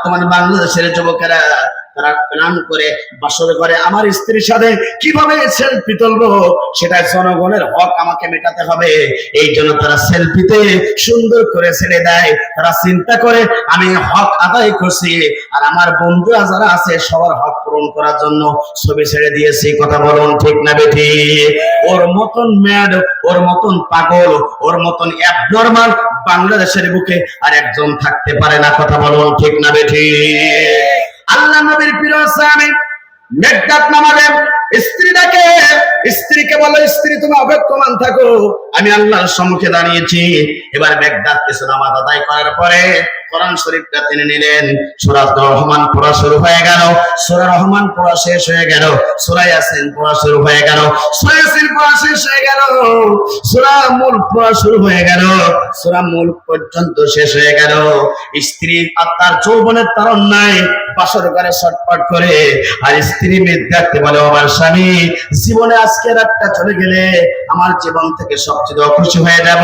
তোমার বাংলাদেশের যুবকেরা তারা প্ল্যান করে বাসর ঘরে আমার স্ত্রীর সাথে কিভাবে সেলফি তুলবো, সেটা জনগণের হক আমাকে মেটাতে হবে। এই জন্য তারা সেলফিতে সুন্দর করে ছেড়ে দেয়। তারা চিন্তা করে আমি হক আদায় করছি, আর আমার বন্ধুরা যারা আছে সবার হক পূরণ করার জন্য ছবি ছেড়ে দিয়েছি। কথা বলুন ঠিক না বেঠিক? ওর মতন ম্যাড, ওর মতন পাগল, ওর মতন অ্যাবনরমাল বাংলাদেশের বুকে আর একজন থাকতে পারে না। কথা বলুন ঠিক না বেঠিক? আল্লাহ নবীর প্রিয় সাহাবী মেঘদাত নামাবে স্ত্রীটাকে, স্ত্রীকে বলো, স্ত্রী তুমি অপেক্ষমান থাকো, আমি আল্লাহর সম্মুখে দাঁড়িয়েছি। এবার মেঘদাত কিছু নামাজ আদায় করার পরে কোরআন শরীফটা টেনে নিলেন। সূরা রহমান পড়া শুরু হয়ে গেল, সূরা রহমান পড়া শেষ হয়ে গেল, সূরা ইয়াসিন পড়া শুরু হয়ে গেল, সূরা ইয়াসিন পড়া শেষ হয়ে গেল, সূরা মুলক পড়া শুরু হয়ে গেল, সূরা মুলক পর্যন্ত শেষ হয়ে গেল। স্ত্রী আর তার যৌবনের তারুণ্যে বাসর ঘরে ছটফট করে, আর স্ত্রী মেঘদাতকে বলে, আমার স্বামী, জীবনে আজকে রাতটা চলে গেলে আমার জীবন থেকে সবচেয়ে অখুশি হয়ে যাব।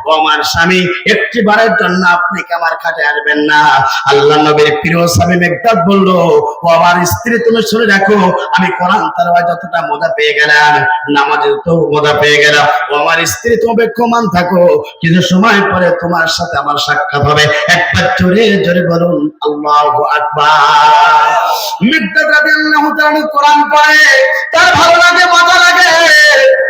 ও আমার স্বামী, একটি বারের জন্য আপনি কি আমার খাটে আসবেন না? আল্লাহ নবীর প্রিয় স্বামী মেঘদাত বলল, ও আমার স্ত্রী, তুমি শুনে রাখো, আমি কোরআন তেলাওয়াতে যতটা মজা পেয়ে গেলাম, নামাজে তো মজা পেয়ে গেলাম। ও আমার স্ত্রী, তুমি অপেক্ষমান থাকো, কিছু সময় পরে তোমার সাথে আমার সাক্ষাৎ হবে। একবার জোরে জোরে বলুন আল্লাহু আকবার। মেঘদাত রাদিয়াল্লাহু তাআলা কোরআন পড়ে, তার ভালো লাগে, মজা লাগে।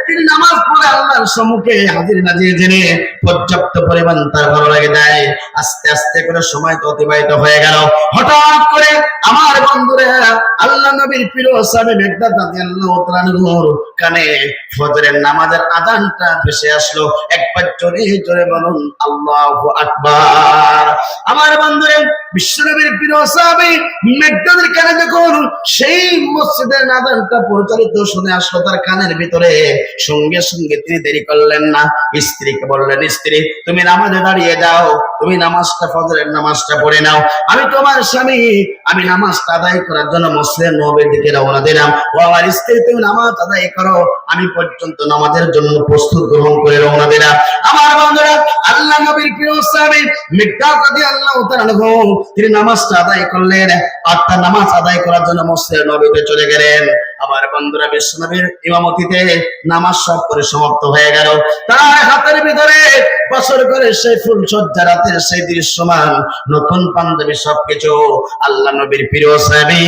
তিনি নামাজ পড়ে আল্লাহর সম্মুখে হাজির নাজির জেনে পর্যাপ্ত পরিমাণ তার ভালো লাগে দেয়। আস্তে আস্তে করে সময় তো অতিবাহিত হয়ে গেল। হঠাৎ করে আমার বন্ধুরা, আল্লাহ নবীর প্রিয় সাহাবী মেঘদাত রাদিয়াল্লাহু তাআলার কানে ফজরের নামাজের আযানটা ভেসে আসলো। একবার জোরে জোরে বলুন আল্লাহু আকবার। আমার বন্ধুরা, বিশ্বনবীর প্রিয় সাহাবী মেঘদাতের কানে যখন সেই মসজিদের আযানটা পরিচালিত শুনে আসলো তার কানের ভিতরে, সঙ্গে সঙ্গে তিনি দেরি করলেন না, স্ত্রীকে বললেন, স্ত্রী, তুমি নামাজে দাঁড়িয়ে যাও, তুমি নামাজটা, ফজরের নামাজটা পড়ে নাও। আমি তোমার স্বামী, আমি নামাজটা আদায় করার জন্য মসজিদের নববীর দিকে রওনা দিলাম। ও আমার স্ত্রী, তুমি নামাজ আদায় করো, আমি পর্যন্ত নামাজের জন্য প্রস্তুত গ্রহণ করে রওনা দিলাম। আমার বন্ধুরা, আল্লাহ নবীর প্রিয় সাহাবী মিকদাদ রাদিয়াল্লাহু তাআলা তিনি নামাজটা আদায় করলেন, আর তার নামাজ আদায় করার জন্য মসজিদের নববীতে চলে গেলেন। আমার বন্ধুরা, বিশ্বনবীর ইমামতিতে নামাজ সব করে সমাপ্ত হয়ে গেল। তার হাতের ভিতরে বছর করে সেই ফুল সজ্জা, রাতের সেই দৃশ্যমান, নতুন পাঞ্জাবি, সবকিছু। আল্লাহ নবীর প্রিয় সাহাবী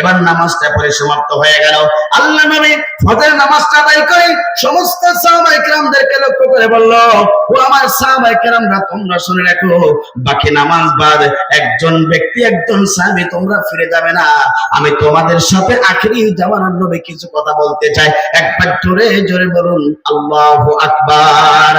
এবার নামাজটা পড়ে সমাপ্ত হয়ে গেল। আল্লাহ নবী ফজরের নামাজটা আদায় করে সমস্ত সাহাবায়ে কেরামদেরকে লক্ষ্য করে বলল, ও আমার সাহাবায়ে কেরামরা, তোমরা শুনে রাখো, বাকি নামাজ বাদ একজন ব্যক্তি, একজন সাহাবী তোমরা ফিরে যাবে না। আমি তোমাদের সাথে আখিরি জামানার নবী কিছু কথা বলতে চাই। একবার জোরে জোরে বলুন আল্লাহু আকবার।